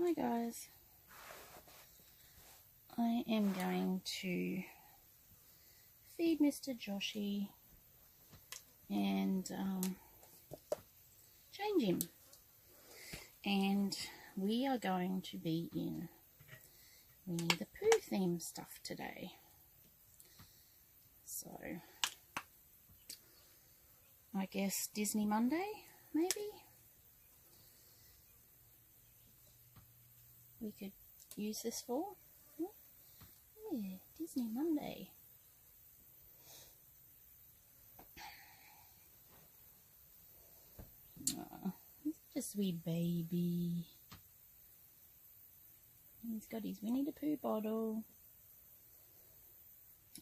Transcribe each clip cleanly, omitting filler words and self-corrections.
Hi guys, I am going to feed Mr. Joshy and change him, and we are going to be in Winnie the Pooh theme stuff today. So I guess Disney Monday, maybe? We could use this for? Yeah, Disney Monday. Oh, he's just a wee baby. He's got his Winnie the Pooh bottle.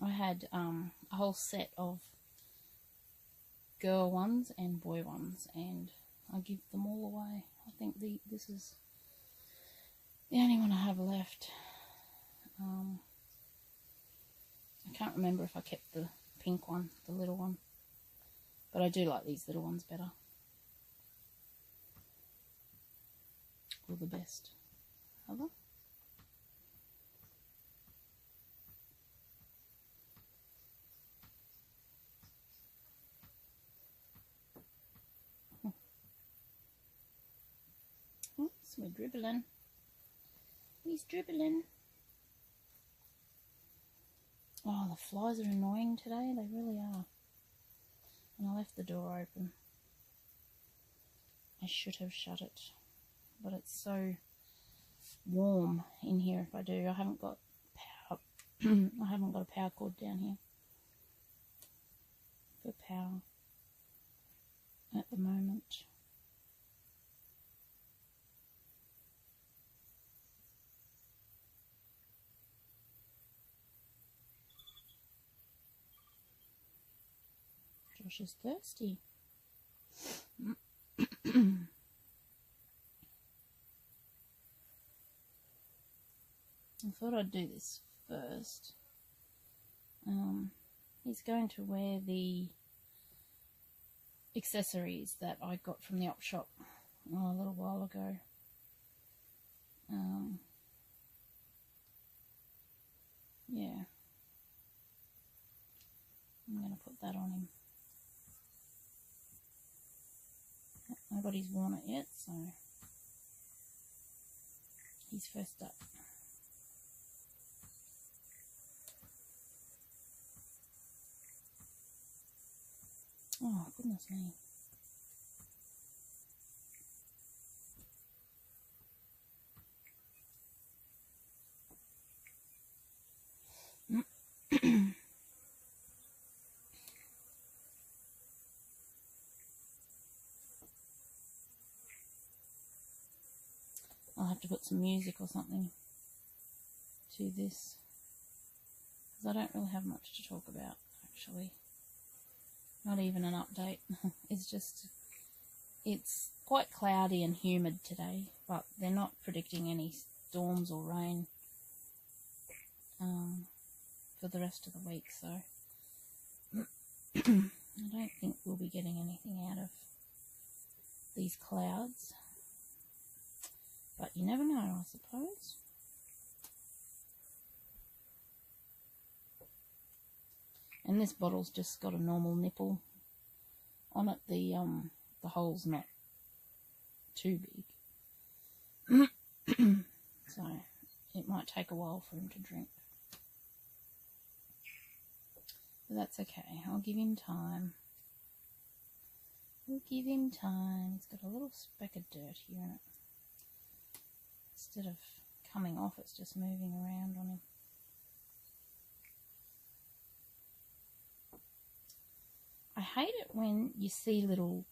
I had a whole set of girl ones and boy ones, and I give them all away. I think this is the only one I have left. I can't remember if I kept the pink one, the little one, but I do like these little ones better, or the best ever. Oops, we're dribbling. He's dribbling. Oh, the flies are annoying today. They really are. And I left the door open. I should have shut it. But it's so warm in here if I do. I haven't got power. I haven't got a power cord down here for power at the moment. Josh is thirsty. I thought I'd do this first. He's going to wear the accessories that I got from the op shop a little while ago. Yeah. I'm going to put that on him. Nobody's worn it yet, so he's first up. Oh, goodness me. I'll have to put some music or something to this, because I don't really have much to talk about, actually. Not even an update. It's quite cloudy and humid today, but they're not predicting any storms or rain for the rest of the week, so I don't think we'll be getting anything out of these clouds. But you never know, I suppose. And this bottle's just got a normal nipple on it. The hole's not too big. So it might take a while for him to drink. But that's okay. I'll give him time. We'll give him time. He's got a little speck of dirt here in it. Instead of coming off, it's just moving around on him. I hate it when you see little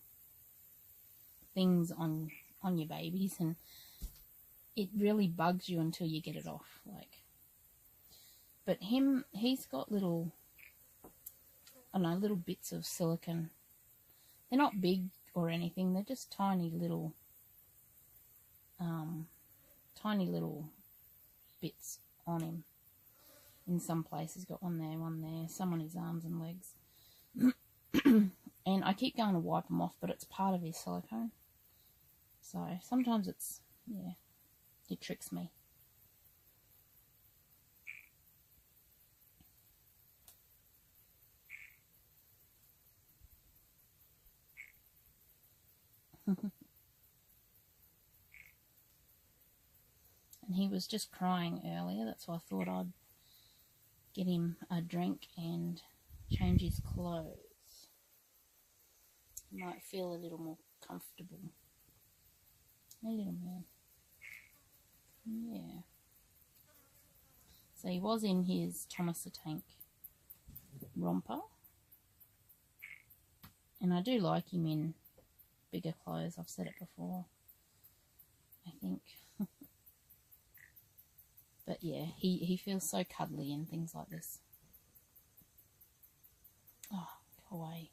things on your babies and it really bugs you until you get it off. But he's got little, I don't know, little bits of silicone. They're not big or anything. They're just tiny little bits on him. In some places, got one there, some on his arms and legs. And I keep going to wipe them off, but it's part of his silicone. So sometimes it's, yeah, He tricks me. And he was just crying earlier. That's why I thought I'd get him a drink and change his clothes. He might feel a little more comfortable. A little man. Yeah. So he was in his Thomas the Tank romper. And I do like him in bigger clothes. I've said it before, I think. But yeah, he feels so cuddly and things like this. Oh, go away.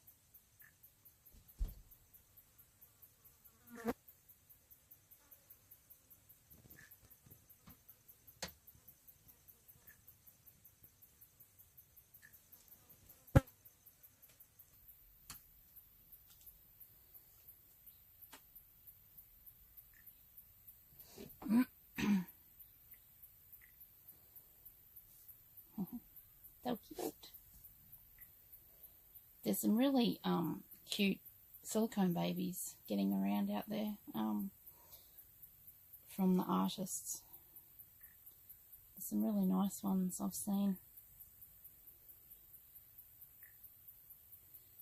So cute. There's some really cute silicone babies getting around out there from the artists. There's some really nice ones I've seen.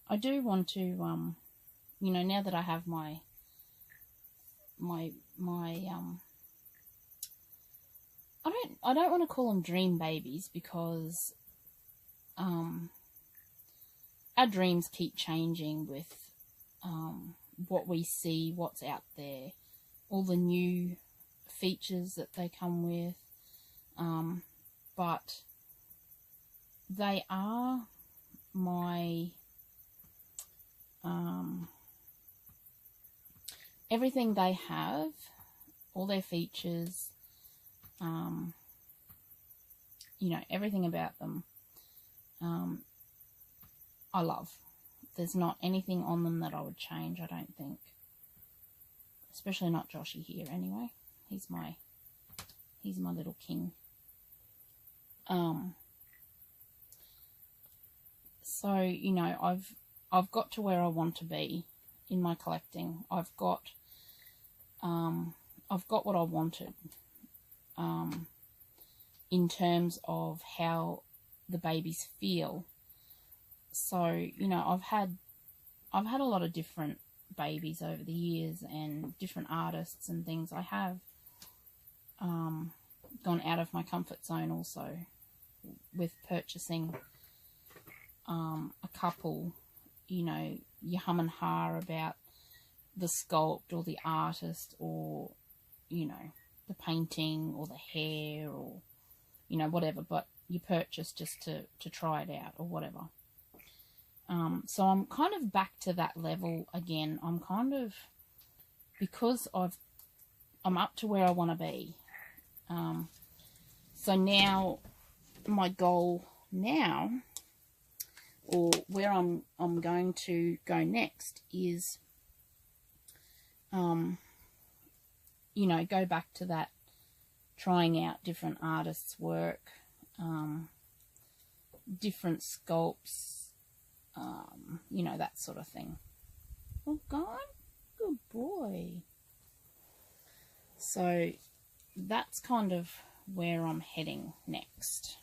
I do want to, you know, now that I have my I don't want to call them dream babies, because our dreams keep changing with what we see, what's out there, all the new features that they come with. But they are my everything they have, all their features, you know, everything about them, I love. There's not anything on them that I would change, I don't think. Especially not Joshy here, anyway. He's my little king. So, you know, I've got to where I want to be in my collecting. I've got what I wanted in terms of how the babies feel. So, you know, I've had a lot of different babies over the years and different artists and things. I have gone out of my comfort zone also with purchasing a couple. You know, you hum and ha about the sculpt or the artist, or, you know, the painting or the hair, or, you know, whatever, but you purchase just to try it out or whatever. So I'm kind of back to that level again. I'm kind of, because I'm up to where I want to be. So now my goal now, or where I'm going to go next, is, you know, go back to that, trying out different artists' work, different sculpts, you know, that sort of thing. Oh, God, good boy. So that's kind of where I'm heading next.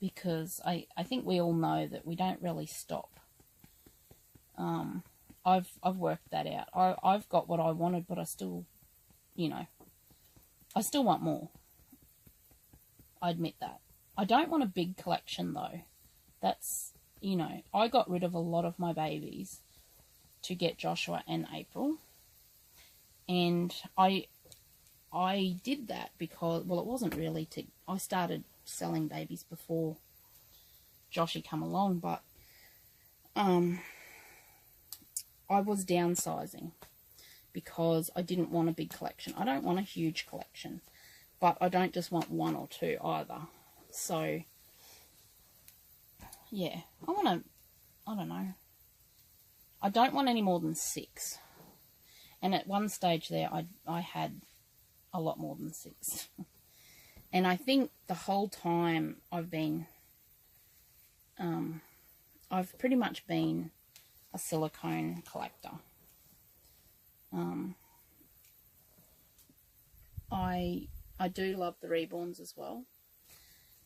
Because I think we all know that we don't really stop. I've worked that out. I've got what I wanted, but I still, you know, I still want more. I admit that. I don't want a big collection though. That's, you know, I got rid of a lot of my babies to get Joshua and April. And I did that because, well, it wasn't really to, I started selling babies before Joshy come along, but I was downsizing because I didn't want a big collection. I don't want a huge collection, but I don't just want one or two either. So yeah, I don't know. I don't want any more than 6. And at one stage there, I had a lot more than 6. And I think the whole time I've been, I've pretty much been a silicone collector. I do love the reborns as well,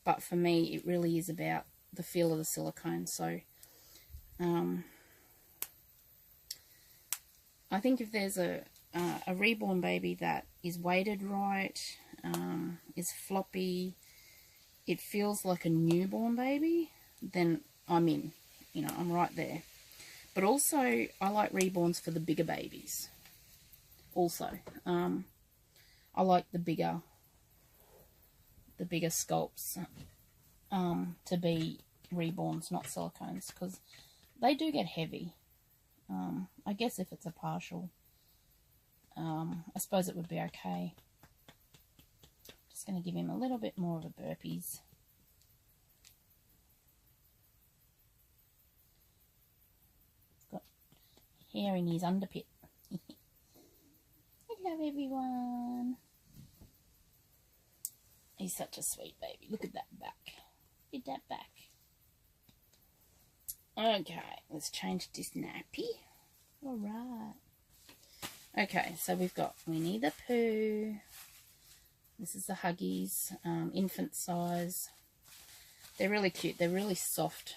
but for me it really is about the feel of the silicone. So I think if there's a reborn baby that is weighted right, is floppy, it feels like a newborn baby, then I'm in. You know, I'm right there. But also, I like reborns for the bigger babies. Also, I like the bigger sculpts to be reborns, not silicones, because they do get heavy. I guess if it's a partial, I suppose it would be okay. Just going to give him a little bit more of a burpees. He's got hair in his underpit. Hello everyone. He's such a sweet baby. Look at that back. Look at that back. Okay, let's change this nappy. Alright. Okay, so we've got Winnie the Pooh. This is the Huggies, infant size. They're really cute. They're really soft.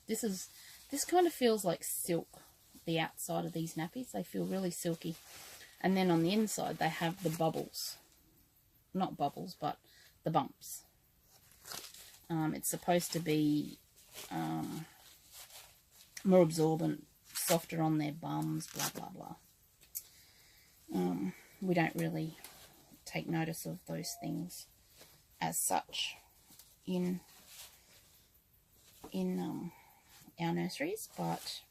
This kind of feels like silk, the outside of these nappies. They feel really silky. And then on the inside, they have the bubbles. Not bubbles, but the bumps. It's supposed to be more absorbent, softer on their bums, blah, blah, blah. We don't really take notice of those things as such in our nurseries, but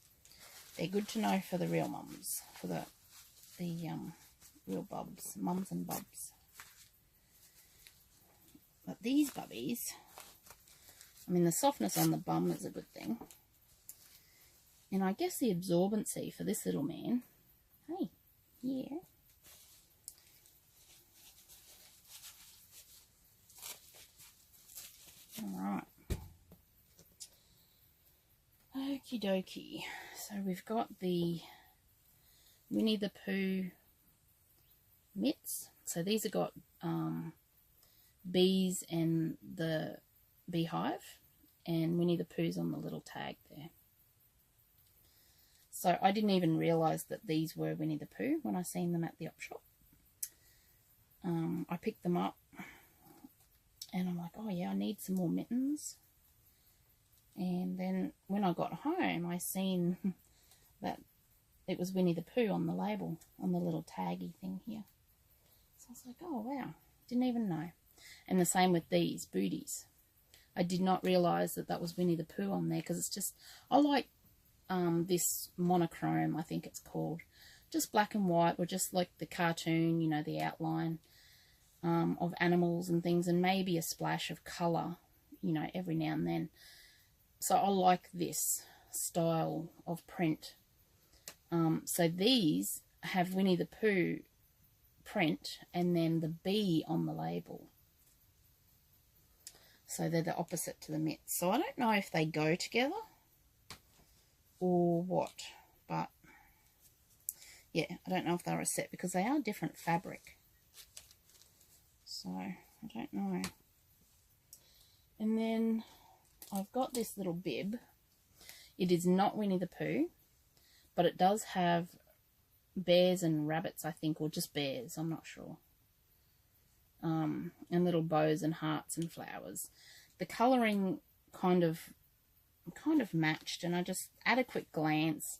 they're good to know for the real mums, for the real bubs, mums and bubs. But these bubbies, I mean, the softness on the bum is a good thing. And I guess the absorbency for this little man, hey, yeah. Alright. Okie dokie. So we've got the Winnie the Pooh mitts. So these have got bees and the beehive, and Winnie the Pooh's on the little tag there. So I didn't even realise that these were Winnie the Pooh when I seen them at the op shop. I picked them up and I'm like, oh yeah, I need some more mittens. And then when I got home, I seen that it was Winnie the Pooh on the label, on the little taggy thing here. So I was like, oh wow, didn't even know. And the same with these booties. I did not realise that that was Winnie the Pooh on there, because it's just, I like this monochrome, I think it's called. Just black and white, or just like the cartoon, you know, the outline of animals and things, and maybe a splash of colour, you know, every now and then. So I like this style of print. So these have Winnie the Pooh print and then the bee on the label. So they're the opposite to the mitts. So I don't know if they go together or what, but yeah, I don't know if they're a set because they are different fabric. So I don't know. And then I've got this little bib. It is not Winnie the Pooh, but it does have bears and rabbits, I think, or just bears, I'm not sure. And little bows and hearts and flowers. The colouring kind of matched, and I just, at a quick glance,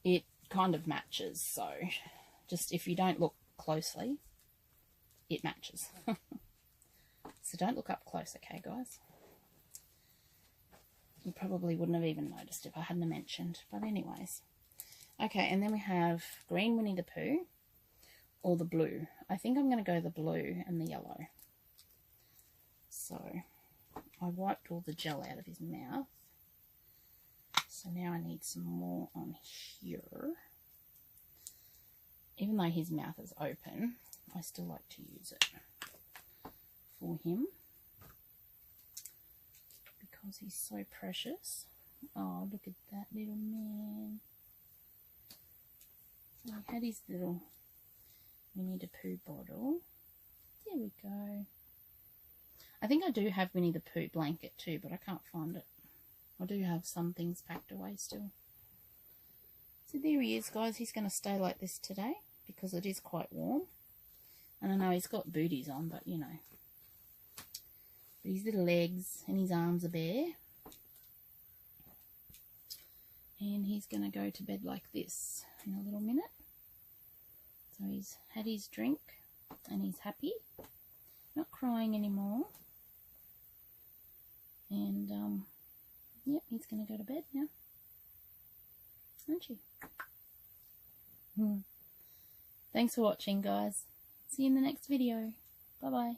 it kind of matches. So just if you don't look closely, it matches. So don't look up close, okay guys? You probably wouldn't have even noticed if I hadn't mentioned, but anyways. Okay, and then we have green Winnie the Pooh or the blue. I think I'm going to go the blue and the yellow. So I wiped all the gel out of his mouth. So now I need some more on here. Even though his mouth is open, I still like to use it for him because he's so precious. Oh, look at that little man. So he had his little Winnie the Pooh bottle. There we go. I think I do have Winnie the Pooh blanket too, but I can't find it. I do have some things packed away still. So there he is, guys. He's going to stay like this today because it is quite warm. And I know he's got booties on, but you know. But his little legs and his arms are bare. And he's going to go to bed like this in a little minute. So he's had his drink and he's happy. Not crying anymore. And, yep, he's going to go to bed now. Aren't you? Thanks for watching, guys. See you in the next video. Bye-bye.